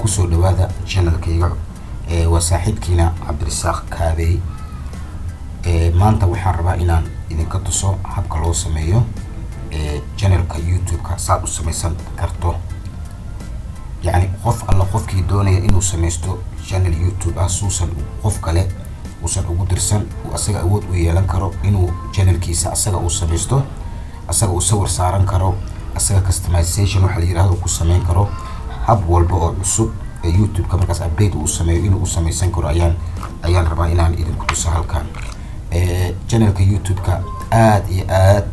kusoo dhawaada channelkayga waa saaxiibkiina Cabdirasaaq Kaabey. maanta waxaan rabaa inaan idinka tuso habka loo sameeyo channelka YouTube-ka saad u samaysan karto. yani qof alla qofkii doonaya inuu samaysto channel YouTube ah suusan qof kale usan ugu dirsan oo asaga awood u yeelan karo inuu channelkiisa asaga uu samaysto, asaga uu sawir saaran karo, asaga customization waxa la yiraahdo ku sameyn karo. hab walba oo cusub ee YouTube-ka markaas update uu sameeyo inuu samaysan karo ayaan rabaa inaan idinku tuso halkan. channelka YouTube-ka aad iyo aad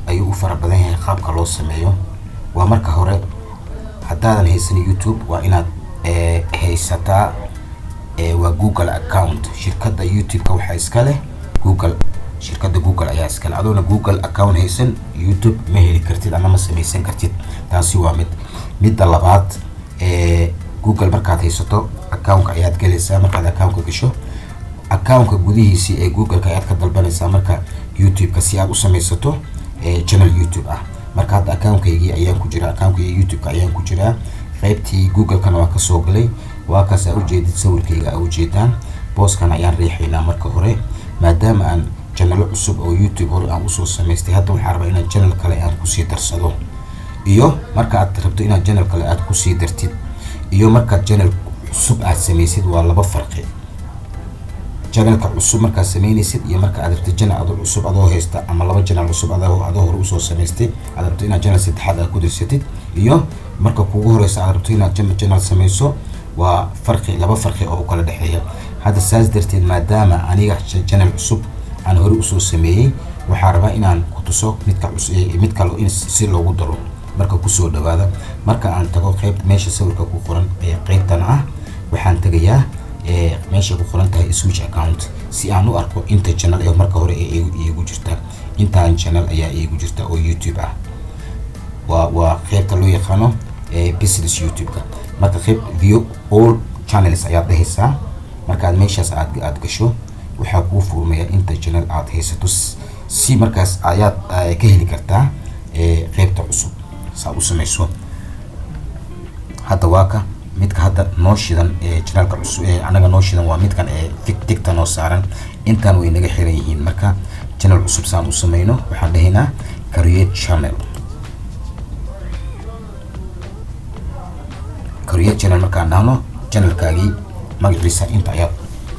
ayuu u fara badan yahay qaabka loo sameeyo. waa marka hore haddaadan haysan YouTube waa inaad haysataa waa Google account. shirkadda YouTube-ka waxa iska leh Google, shirkadda Google ayaa iska leh. adoona Google account haysan YouTube ma heli kartid ama ma samaysan kartid. taasi waa midda labaad. Google markaad haysato account-ka ayaad galaysaa. markaad account-ka gasho account-ka gudihiisa ee Google-ka ayaad ka dalbanaysaa marka YouTube-ka si aad u samaysato channel YouTube ah. marka hadda account-kaygii ayaan ku jiraa, account-kayga YouTube-ka ayaan ku jiraa. qaybtii Google-kana waa ka soo galay. waa kaas aad u jeedid sawirkayga aad u jeedaan. booskan ayaan riixaynaa marka hore maadaama aan channel cusub oo YouTube hore aan usoo samaystay. hadda waxaan rabaa inaan channel kale aan ku sii darsado. iyo marka aad rabto inaad channel kale aad ku sii dartid iyo marka channel cusub aad samaysid waa laba farqi. channelka cusub markaad samaynaysid iyo marka aad rabto channel adoo cusub adoo haysta ama laba channel cusub adoo hore usoo samaystay aad rabto inaad channel saddexaad aad ku darsatid iyo marka kugu horeysa aad rabto inaad channel samayso waa farqi, laba farqi oo kala dhaxeeya. hadda saas darteed maadaama aniga channel cusub aan hore usoo sameeyay waxaan rabaa inaan ku tuso mid kale in si loogu daro. marka kusoo dhawaada marka aan tago qayb meesha sawirka ku qoran ee qaybtan ah waxaan tagayaa meesha ku qoran tahay switch account si aan u arko inta channel ee marka hore ee iigu jirta. intaan channel ayaa iigu jirta oo YouTube ah. waa qaybta loo yaqaano business YouTube-ka. marka qayb view all channels ayaad dhahaysaa. markaad meeshaas aad gasho waxaa kuu furmaya inta channel aad haysato si markaas ayaad ka heli kartaa qaybta cusub saa u samayso. hadda waa ka midka hadda noo shidan channelka cusub anaga noo shidan waa midkan tigta noo saaran. intaan way naga xiran yihiin. marka channel cusub saan u samayno waxaan dhahaynaa create channel. create channel markaan dhahno channelkaagii magaciisa inta ayaad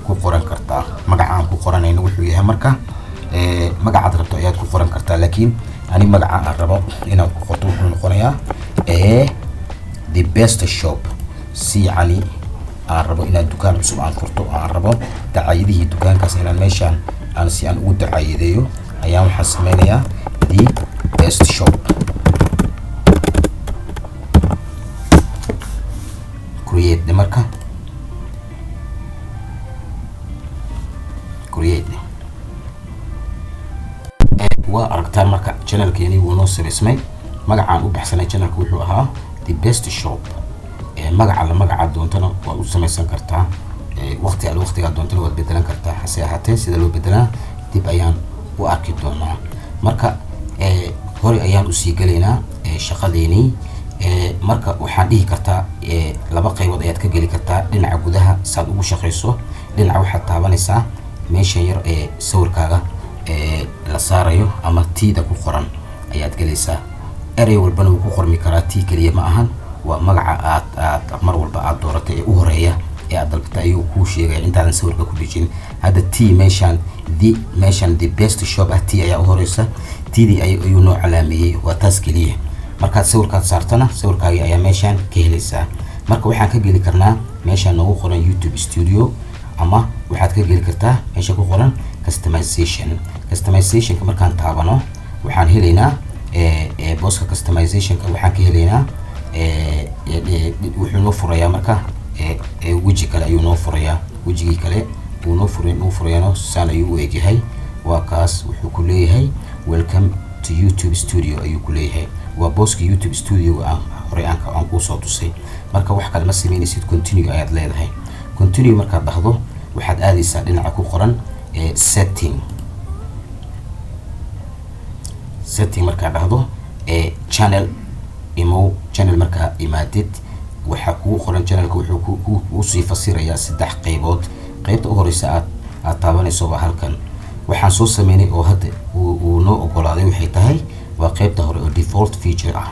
ku qoran kartaa. magacaan ku qoranayna wuxuu yahay marka magacaad rabto ayaad ku qoran kartaa. laakiin ani magaca aan rabo inaad ku qorto wuxuu noqonayaa the best shop. si yani aan rabo inaad dukaan cusub aan furto aan rabo dacaayadihii dukaankaas inaan meeshaan aan si aan ugu dacaayadeeyo ayaan waxaan sameynayaa the best shop. create marka create waa aragtaan marka channelkeeni wuu noo samaysmay. magacaan u baxsanay channelka wuxuu ahaa the best shop. magaca doontana waa u samaysan kartaa. waqtiga doontana waad bedelan kartaa. hase ahaatee sida loo bedelaa dib ayaan u arki doonaa. marka hore ayaan usii galaynaa shaqadeeni. marka waxaan dhihi kartaa laba qaybood ayaad ka geli kartaa. dhinaca gudaha saad ugu shaqayso dhinaca waxaad taabanaysaa meeshan yar ee sawirkaaga la saarayo ama tiida ku qoran ayaad galaysaa. erey walbana wuu ku qormi karaa. tii kaliya ma ahan waa magaca aad mar walba aad dooratay ee u horeeya ee aad dalbatay ayuu kuu sheegaya intaadan sawirka ku dhijin. hadda tii meeshaan the best shop ah tii ayaa u horeysa. tiidii ayuu noo calaameeyey waa taas keliya. markaad sawirkaad saartana sawirkaagii ayaa meeshaan ka helaysaa. marka waxaan ka geli karnaa meeshaan noogu qoran YouTube studio ama waxaad ka geli kartaa meesha ku qoran customization. customizationka markaan taabano waxaan helaynaa booska customizationka waxaan ka helaynaa wuxuu noo furayaa marka weji kale ayuu noo furayaa. wejigii kale uu noo furayaano saan ayuu u egyahay. waa kaas wuxuu ku leeyahay welcome to YouTube studio ayuu ku leeyahay. waa booska YouTube studio hore aan kuu soo tusay. marka wax kale ma samaynaysid continue ayaad leedahay. continue markaad dhahdo waxaad aadaysaa dhinaca ku qoran setting markaad dhahdo channel markaa imaadid waxa kugu qoran channelka wuxuu ku sii fasirayaa saddex qaybood. qaybta ugu horeysa aad taabanayso waa halkan. waxaan soo sameynay oo hadda uu noo ogolaaday waxay tahay waa qaybta hore oo default feature ah.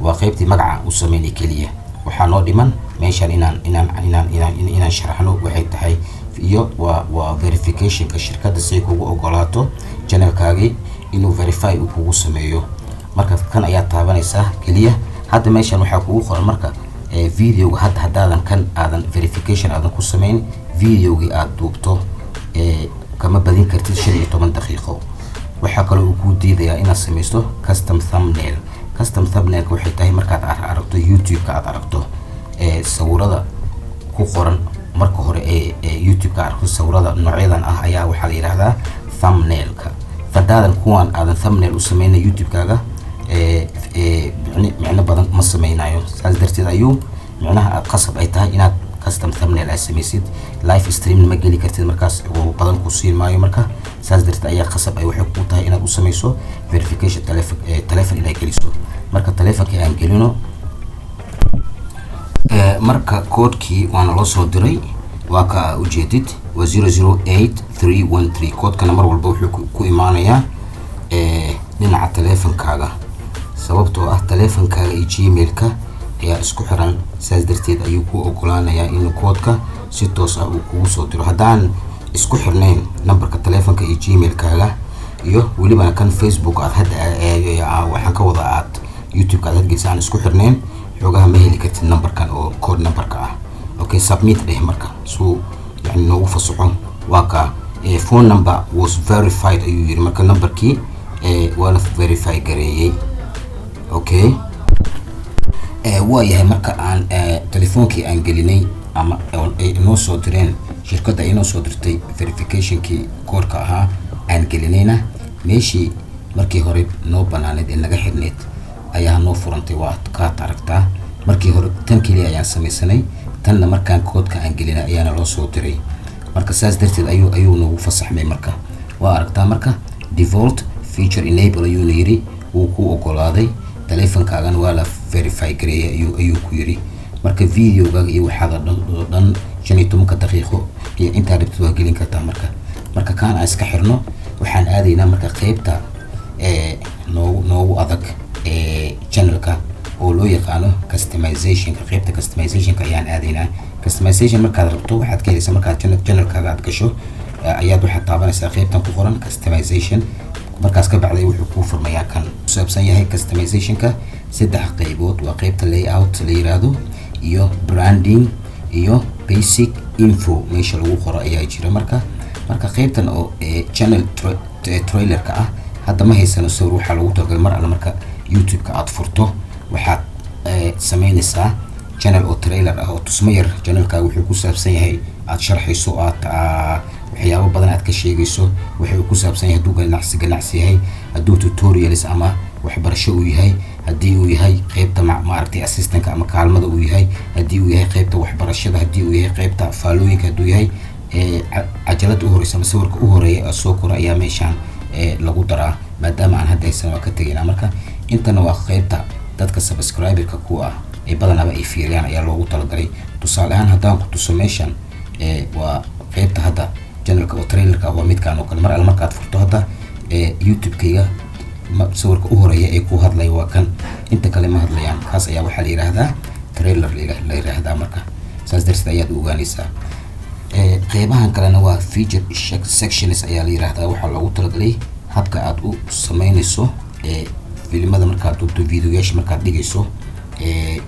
waa qaybtii magaca u sameynay kaliya. waxaa noo dhiman meeshan inaan sharaxno waxay tahay iyo waa verificationka shirkadda si kugu ogolaato channelkaagi inuu verify uu kugu sameeyo. marka kan ayaa taabanaysaa kaliya. hadda meeshan waxaa kugu qoran marka videoga hadda haddaadan kan aadan verification aadan ku sameyn videogii aad duubto kama badin kartid 15 daqiiqo. waxaa kaloo uu ku diidayaa inaad sameysto custom thumbnail. custom thumbnail waxay tahay markaad aragto YouTube-ka aad aragto sawirada ku qoran marka hore YouTube-ka aragto sawirada noocyadan ah ayaa waxaa la yiraahdaa thumbnail-ka. fadaadan kuwan aadan thumbnail u sameynay YouTube-kaaga micno badan ma sameynayo. saas darteed ayuu micnaha qasab ay tahay inaad custom thumbnail ay sameysid. live stream ma geli kartid markaas oo badan ku siin maayo. marka saas darteed ayaa qasab ay waxay ku tahay inaad u sameyso verification telephone inay geliso. marka telefonka aan gelino marka koodkii waana loo soo diray waa ka ujeedid waa 008313. koodkana mar walba wuxuu ku imaanayaa dhinaca telefonkaaga sababtoo ah telefonkaaga iyo gmailka ayaa isku xiran. saas darteed ayuu ku ogolaanayaa inuu koodka si toos ah uu kugu soo diro. haddaan isku xirnayn numberka telefonka iyo gmailkaaga iyo weliba kan Facebook aad hadda waxaan ka wada aad YouTube-ka aad gelisaan isku xirnayn xogaha ma heli kartid numberkan oo code numberka ah. okay submit dheh marka soo yani noogu fasaxo waa ka phone number was verified ayuu yiri. marka numberkii waa la verify gareeyay. okay waa yahay marka aan telefoonkii aan gelinay ama inoo soo direen shirkadda inoo soo dirtay verificationkii koodka ahaa aan gelinayna meeshii markii hore noo banaaneed ee naga xirneed ayaa noo furantay. waa ka aragtaa markii hore tan kaliya ayaan sameysanay tanna markaan koodka aan gelinay ayaana loo soo diray. marka saas darteed ayuu noogu fasaxmay. marka waa aragtaa marka default feature enable ayuu yiri uu ku ogolaaday. telefonkaagana waa la verify gareeyay ayuu ku yiri. marka videogaaga iyo waxaad dhan 15 daqiiqo iyo inta rabtid waa gelin kartaa. marka kaan aan iska xirno waxaan aadaynaa marka qaybta noogu adag channelka oo loo yaqaano customizationka. qaybta customizationka ayaan aadaynaa. customization markaad rabto waxaad ka helaysaa markaad channelkaaga aad gasho ayaad waxaad taabanaysaa qaybtan ku qoran customization. markaas ka bacday wuxuu ku furmayaa kan ku saabsan yahay customizationka 3 qaybood. waa qaybta layout la yiraahdo iyo branding iyo basic info meesha lagu qoro ayaa jira. marka qaybtan oo channel trailerka ah hadda ma haysano sawir. waxaa lagu talagalay mar alla marka YouTube-ka aad furto waxaad sameynaysaa channel oo trailer ah oo tusmo yar. channelka wuxuu ku saabsan yahay aad sharxayso aad waxyaabo badan aad ka sheegayso. wuxuu ku saabsan yahay hadduu ganacsi yahay, hadduu tutorials ama waxbarasho uu yahay, haddii uu yahay qaybta maaragtay assistantka ama kaalmada uu yahay, haddii uu yahay qaybta waxbarashada, haddii uu yahay qaybta faalooyinka, hadduu yahay cajalada u horeysa ama sawirka u horeeya soo kora ayaa meeshaan lagu daraa. maadaama aan hadda aysan waa ka tegaynaa. marka intana waa qaybta dadka subscriberka ku ah ee badanaba ay fiiriyaan ayaa loogu talagalay. tusaale ahaan haddaan ku tuso meeshan waa qaybta hadda channelka oo trailerka waa midkaan oo kale. mar alla markaad furto hadda YouTube-kayga sawirka u horeeya ee ku hadlay waa kan. inta kale ma hadlayaan. kaas ayaa waxaa la yiraahdaa trailer la yiraahdaa. marka saas darteed ayaad u ogaanaysaa. qaybahan kalena waa feature sections ayaa la yiraahdaa. waxaa loogu talagalay habka aad u sameynayso filimada markaad duubto videoyaasha markaad dhigayso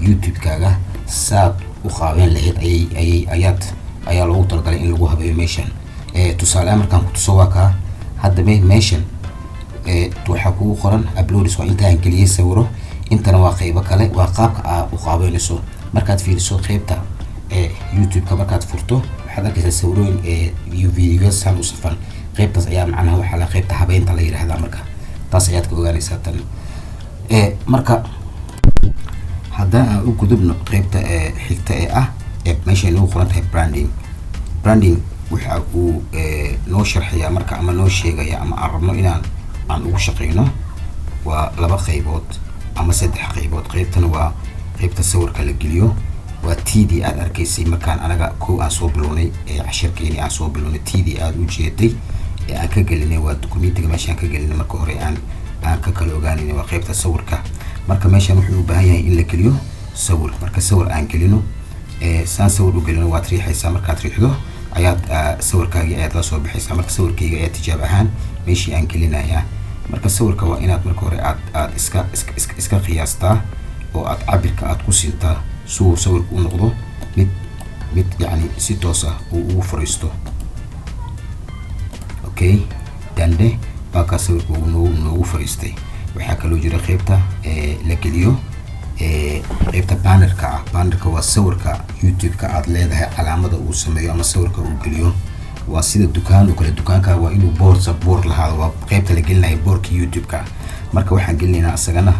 YouTube-kaaga saad u qaabeyn lahayd ayaa loogu talagalay in lagu habeeyo meeshan. tusaale markaan ku tuso waa ka hadda meeshan waxaa kugu qoran uploads waa inta aan geliyay sawiro. intana waa qaybo kale waa qaabka aad u qaabeynayso. markaad fiiriso qaybta YouTube-ka markaad furto waxaad arkaysaa sawirooyin iyo videoyaal saan u safan. qaybtaas ayaa macnaha waxaa la qaybta habeynta la yiraahdaa. marka taas ayaad ka ogaanaysaa tan. marka haddaan aan u gudubno qaybta xigta ah meesha inuu qoran tahay branding waxa uu noo sharxayaa marka ama noo sheegaya ama aan rabno aan ugu shaqeyno waa 2 qaybood ama 3 qaybood. qaybtana waa qaybta sawirka la geliyo waa TD aad arkaysay markaan anaga koo aan soo bilownay cashirkeeni aan soo bilownay TD aad u jeeday aan ka gelinay waa documentiga meeshaan ka gelinay marka hore aan ka kala ogaanay waa qaybta sawirka marka meeshaan wuxuu u baahan yahay in la geliyo sawir marka sawir aan gelino saan sawir u gelino waad riixaysaa markaad riixdo ayaad sawirkaagii ayaad la soo bixaysaa marka sawirkayga ayaa tijaab ahaan meeshii aan gelinayaa marka sawirka waa inaad marka hore aad iska qiyaastaa oo aad cabirka aad ku sintaa suu sawirku u noqdo mid yani si toos ah uu ugu fariisto okay dande baa ka sawirku noogu fariistay waxaa kaloo jira qaybta la geliyo qaybta bannerka waa sawirka YouTube-ka aad leedahay calaamada uu sameeyo ama sawirka uu geliyo waa sida dukaan oo kale dukaanka waa inuu board lahaado waa qaybta la gelinayo boardka YouTube-ka marka waxaan gelinaynaa asagana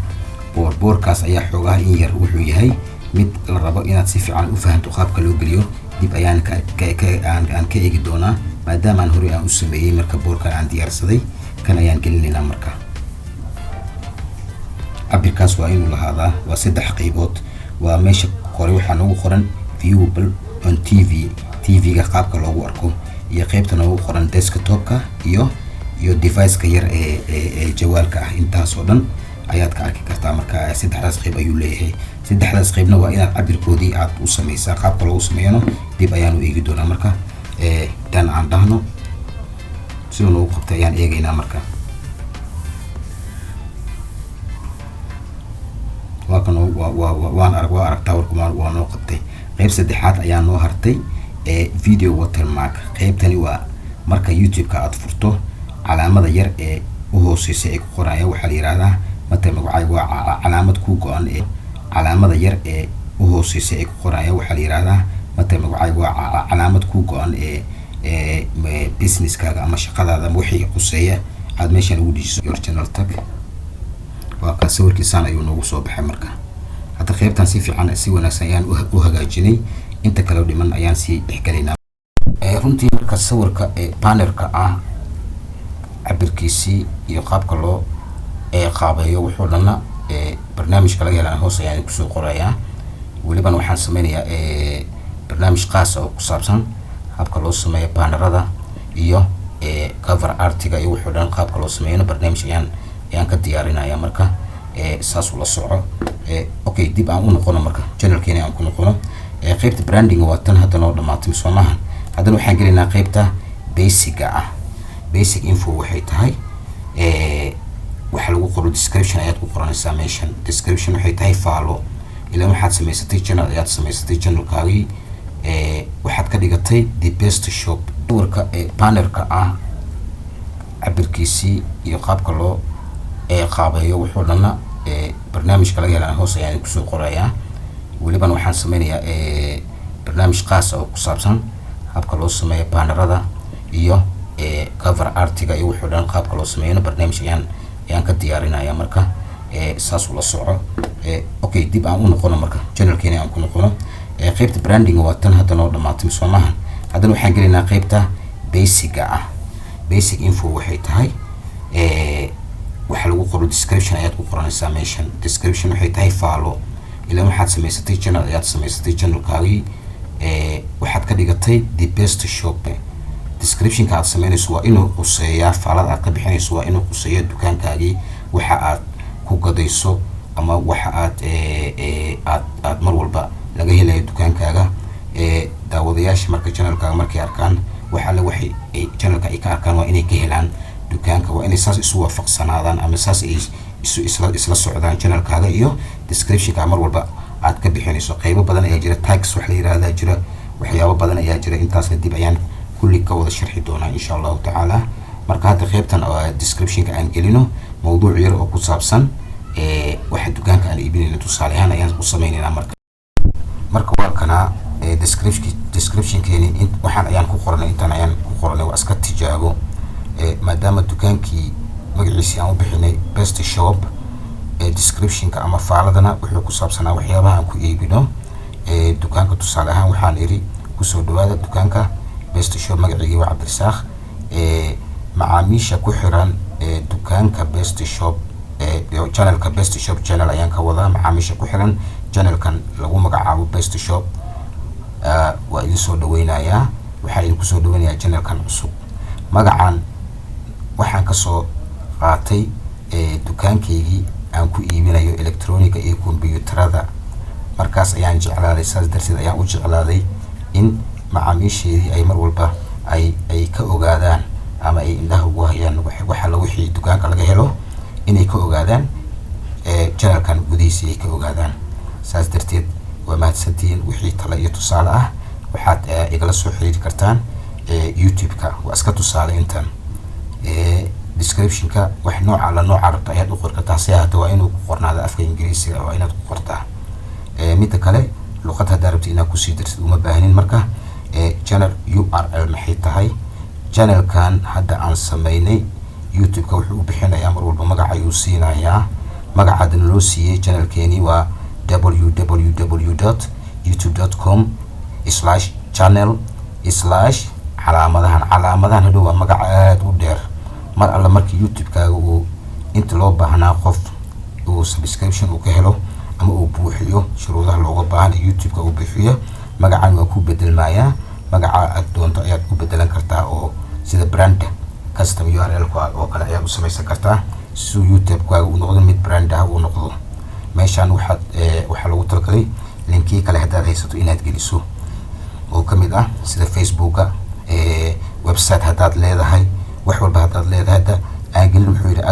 boardkaas ayaa xoogaha in yar wuxuu yahay mid la rabo inaad si fiican u fahanto qaabka loo geliyo dib ayaan ka eegi doonaa maadaama aan hore aan u sameeyay marka boardkan aan diyaarsaday kan ayaan gelinaynaa marka cabirkaas waa inuu lahaadaa waa 3 qaybood waa meesha hore waxaa noogu qoran viewable on TV-ga qaabka loogu arko iyo qaybta noogu qoran desktop-ka iyo device-ka yar ee jawaalka ah intaas oo dhan ayaad ka arki kartaa marka 3daas qayb ayuu leeyahay 3daas qaybna waa inaad cabirkoodii aad u samaysaa qaabka loogu sameeyano dib ayaan u eegi doonaa marka dan aan dhahno sida loogu qabtay ayaan eegaynaa marka waan aragtaa warkumaan waa noo qabtay qayb saddexaad ayaa noo hartay video watermark qaybtani waa marka YouTube-ka aad furto calaamada yar ee u hooseysa ee ku qoraya waxaa la yiraahdaa mata magacayga waa calaamad ku go'an calaamada yar ee u hooseysa ee ku qoraya waxaa la yiraahdaa mata magacayga waa calaamad ku go'an businesskaaga ama shaqadaada wixii quseeya aad meeshan ugu dhijiso your channel tag waa ka sawirkiisaan ayuu noogu soo baxay marka hadda qaybtan si fiican si wanaagsan ayaan u hagaajinay inta kale dhiman ayaan sii dhexgalaynaa runtii marka sawirka bannerka ah cabirkiisii iyo qaabka loo qaabeeyo wuxuu dhanna barnaamijka laga helaan hoos ayaan kusoo qorayaa weliban waxaan sameynayaa barnaamij qaas oo ku saabsan habka loo sameeyo bannerada iyo cover artiga iyo wuxuu dhan qaabka loo sameeyo barnaamij ayaan ka diyaarinaya marka saas ula soco okay dib aan u noqono marka channelkeena aan ku noqono qaybta branding waa tan hadda noo dhamaatay Soomahan haddana waxaan gelinaynaa qaybta basic info waxay tahay waxa lagu qoro description ayaad ku qoranaysaa meeshan description waxay tahay follow ilaa waxaad samaysatay channelkaagii waxaad ka dhigatay the best shop sawirka bannerka ah cabirkiisii iyo qaabka loo qaabeeyo wuxuu dhanna barnaamijka laga helaan hoos ayaan kusoo qorayaa weliban waxaan sameynayaa barnaamij qaas oo ku saabsan habka loo sameeyo bannerada iyo cover artiga iyo wuxuu dhan qaabka loo sameeyo barnaamij ayaan ka diyaarinaya marka saas ula soco okay dib aan u noqono marka channelkeena aan ku noqono qaybta branding waa tan hadda noo dhamaatay Soomahan haddana waxaan gelinaynaa qaybta basic info waxay tahay waxa lagu qoro description ayaad ku qoranaysaa meeshan description waxay tahay follow ilaa waxaad samaysatay channelkaagii waxaad ka dhigatay the best shop descriptionka aad sameynayso waa inuu quseeyaa faalada aad ka bixinayso waa inuu quseeyaa dukaankaagii waxa aad ku gadayso ama waxa aad mar walba laga helayo dukaankaaga daawadayaasha marka channelkaaga markay arkaan waxa la waxay channelka ay ka arkaan waa inay ka helaan dukaanka waa inay saas isu waafaqsanaadaan ama saas ay isla socdaan channelkaaga iyo descriptionka mar walba aad ka bixinayso qaybo badan ayaa jira tags wax la yiraahdaa jira waxyaabo badan ayaa jira intaasna dib ayaan kulli ka wada sharxi doonaa insha Allah taala marka hadda qaybtan descriptionka aan gelino mowduuc yar oo ku saabsan waxa dukaanka aan iibinayno tusaale ahaan ayaan u sameynaynaa marka waa kana descriptionkeeni waxaan ayaan ku qoranay intaan ayaan ku qoranay waa iska tijaabo maadaama dukaankii magaciisi aan u bixinay best shop descriptionka ama faaladana wuxuu ku saabsanaa waxyaabaha aan ku iibino dukaanka tusaale ahaan waxaan iri kusoo dhawaada dukaanka best shop magaciigi waa Cabdirasaaq macaamiisha ku xiran dukaanka best shop channelka best shop channel ayaan ka wadaa macaamiisha ku xiran channelkan lagu magacaabo Best Shop waa idin soo dhaweynayaa. waxaan idinku soo dhaweynayaa channelkan cusub. magacan waxaan ka soo qaatay dukaankaygii aan ku iibinayo electronic iyo computerada. markaas ayaan jeclaaday, saas darteed ayaan u jeclaaday in macaamiisheedii ay mar walba ay ka ogaadaan ama ay indhaha ugu hayaan waxa la wixii dukaanka laga helo inay ka ogaadaan channelkan gudihiisa ay ka ogaadaan. saas darteed waa mahadsantihiin. wixii talo iyo tusaale ah waxaad igala soo xiriiri kartaan YouTube-ka. waa iska tusaale intan description-ka wax nooca la nooca rabto ayaad u qori kartaa. si hadda waa inuu ku qornaado afka Ingiriisiga, waa inaad ku qortaa. midda kale luqad haddaa rabto inaad kusii darsid uma baahnin. marka channel URL maxay tahay? channelkan hadda aan sameynay YouTube-ka wuxuu u bixinayaa mar walba magac ayuu siinayaa. magacaadana loo siiyey channelkeeni waa www.youtube.com/channel/calaamadahan hadhow waa magac aad u dheer. mar alla markii YouTube-kaaga uu inta loo baahnaa qof uu subscription uu ka helo ama uu buuxiyo shuruudaha looga baahan YouTube-ka uu buuxiyo, magacan waa ku bedelmayaa. magaca aad doonto ayaad ku bedelan kartaa oo sida brand custom URL oo kale ayaad u samaysan kartaa si YouTube-kaaga uu noqdo mid brand ah uu noqdo. meeshaan waxaa lagu talagalay linkii kale haddaad haysato inaad geliso oo ka mid ah sida Facebook-ka, website haddaad leedahay, wax walba haddaad leedahay. hadda aan gelin wuxuu yidhi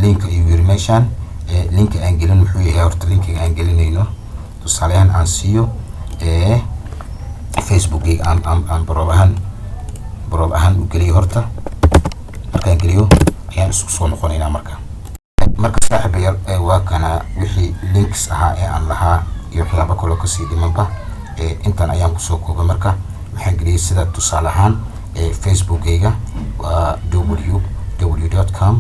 link ayuu yidhi meeshaan. linka aan gelin wuxuu yahay horta linkiga aan gelinayno tusaaleyahan aan siiyo Facebook-gayga aan baroob ahaan u geliyo. horta markaan geliyo ayaan isku soo noqonaynaa. marka saaxiibayaal waa kana wixii links ahaa ee aan lahaa iyo waxyaabo kaloo kasii dhimanba intan ayaan kusoo koobay. marka waxaan geliyay sida tusaale ahaan Facebook-gayga waa www.facebook.com/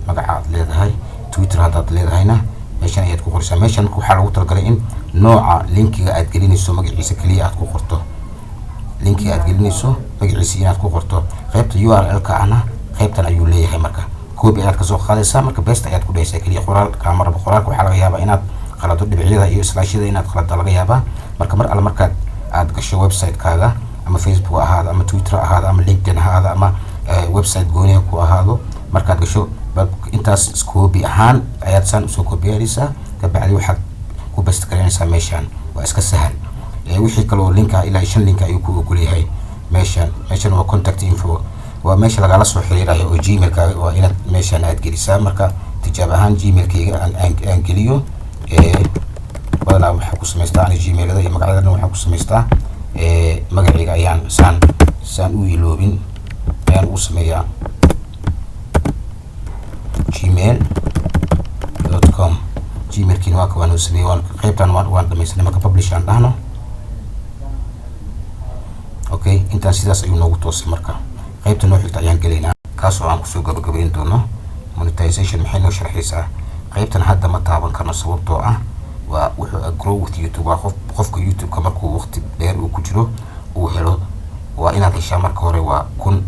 magaca aad leedahay. Twitter haddaad leedahayna meeshan ayaad ku qoraysaa. meeshan waxaa lagu talagalay in nooca linkiga aad gelinayso magaciisa kaliya aad ku qorto. linkiga aad gelinayso magaciisa inaad ku qorto. qaybta URL-ka ahna qaybtan ayuu leeyahay. marka copy ayaad kasoo qaadaysaa. marka best ayaad ku dhahaysaa kaliya. qoraalka waxaa laga yaabaa inaad qalado dhibicyada iyo slashada inaad qalado laga yaabaa. marka mar alla markaad aad gasho website-kaaga ama Facebook ahaado ama Twitter ahaado ama LinkedIn ahaado ama website gooniha ku ahaado, markaad gasho intaas copy ahaan ayaad saan usoo copyaysaa. kabacdi waxaad ku best gareynaysaa meeshaan. waa iska sahal. wixii kale oo linka ilaa 5 link ayuu ku ogol yahay meeshaan. waa contact info, waa meesha lagala soo xiriirayo oo Gmail-kaaga waa inaad meeshaan aad gelisaa. marka tijaab ahaan Gmail-kayga aan geliyo badanaa waxaan ku samaystaa Gmail-ada iyo magacyadana waxaan ku samaystaa magacayga ayaan saan u iloobin ayaan u sameeyaa gmail.com. gmail-kiina waa ka waan u sameeyay. qaybtan waan dhamaysanay. marka publish aan dhahno okay, intaan sidaas ayuu noogu toosay. marka qaybta noo xigta ayaan gelaynaa kaasoo aan kusoo gabagabayn doono monetization. maxay noo sharxaysaa? qaybtan hadda ma taaban karno sababtoo ah waa wuxuu grow with YouTube. waa qofka YouTube-ka markuu waqti dheer uu ku jiro uu helo waa inaad heshaa marka hore waa 1000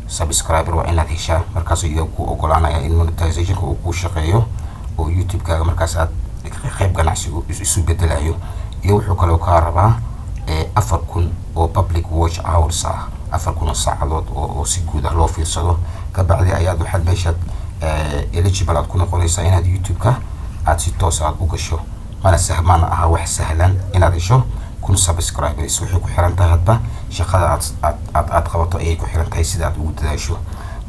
subscriber waa inaad heshaa. markaas ayuu ku ogolaanaya in monetization uu ku shaqeeyo oo YouTube-kaaga markaas aad qayb ganacsi isu bedelayo. iyo wuxuu kaloo ka rabaa 4000 oo public watch hours ah, 4000 saacadood oo si guud ah loo fiirsado. kabacdi ayaad waxaad meeshaad eligible aad ku noqonaysaa inaad YouTube-ka aad si toos aad u gasho. mana aha wax sahlan inaad hesho 1000 subscribers. waxay ku xiran tahay hadba shaqada aad qabato ayay ku xiran tahay sida aad ugu dadaasho.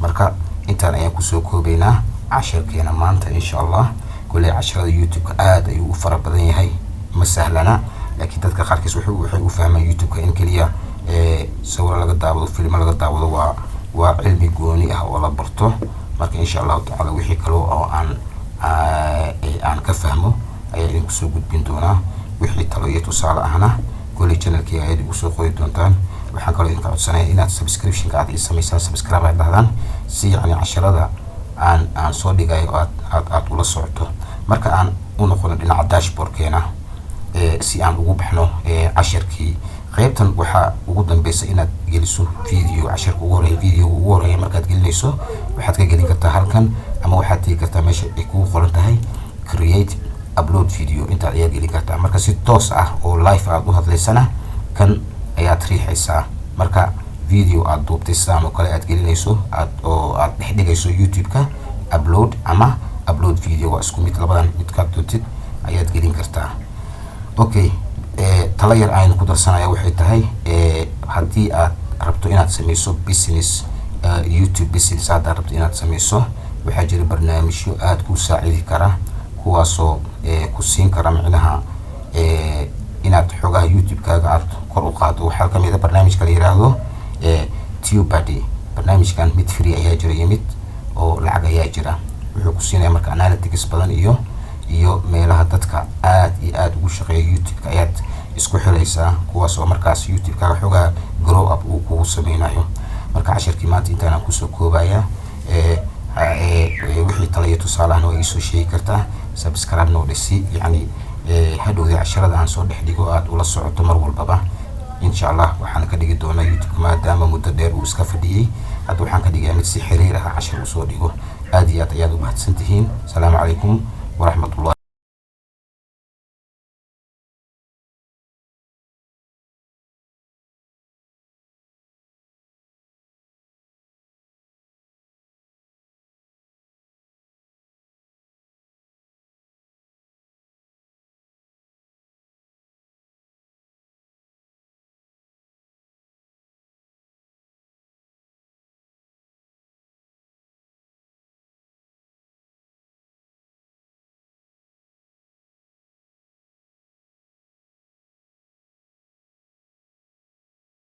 marka intaan ayaan kusoo koobaynaa casharkeena maanta insha Allah. kulli casharada YouTube-ka aad ayuu u fara badan yahay, ma sahlana. laakiin dadka qaarkiis waxay u fahmaan YouTube-ka in kaliya sawir laga daawado, film laga daawado waa cilmi gooni ah oo la barto. marka insha Allah ta'ala wixii kale oo aan ka fahmo ayaa idinku soo gudbin doonaa. wixii talo iyo tusaale ahna kulli channel-kii ayaad igu soo qori doontaan. waxaan kaloo idinka codsanayaa inaad subscription-ka aad samaysaan, subscribe aad dhahdaan si yacni casharada aan soo dhigayo aad ula socoto. marka aan u noqono dhinaca dashboard-keena si aan ugu baxno casharkii. qaybtan waxaa ugu dambaysa inaad geliso video. casharka ugu horeeya video ugu horeeya markaad gelinayso waxaad ka gelin kartaa halkan ama waxaad tegi kartaa meesha ay kugu qoran tahay create upload video inta ayaad geli kartaa. Marka si toos ah oo live aad u hadlaysana kan ayaad riixaysaa. Marka video aad duubtay sidaan oo kale aad gelinayso aad dhexdhigayso YouTube-ka upload ama upload video waa isku mid, labadan mid ka dootid ayaad gelin kartaa. Okay, tala yar aan ku darsanaya waxay tahay haddii aad rabto inaad sameyso business YouTube business aad rabto inaad sameyso, waxaa jira barnaamijyo aad ku saacidi kara kuwaasoo ku siin kara micnaha inaad xogaha YouTube-kaaga aad kor u qaado. waxaa kamid ah barnaamijka la yiraahdo TubeBuddy. barnaamijkan mid free ayaa jira iyo mid oo lacag ayaa jira. wuxuu ku siinaya marka analytics badan iyo meelaha dadka aad iyo aad ugu shaqeeya YouTube-ka ayaad isku xiraysaa, kuwaas oo markaas YouTube-kaaga xogaha grow up uu kugu sameynayo. marka casharkii maanta intaan kusoo koobaya wixii tala iyo tusaalahan waa isoo sheegi kartaa. subscribe noo dhisi, yani hadhowdii casharada aan soo dhex dhigo aad ula socoto mar walbaba. insha Allah waxaan ka dhigi doonaa YouTube maadaama muddo dheer uu iska fadhiyay, hadda waxaan ka dhigayaa mid si xiriir ah cashar u soo dhigo. aad iyo aad ayaad u mahadsantihiin. Assalaamu calaykum waraxmatullahi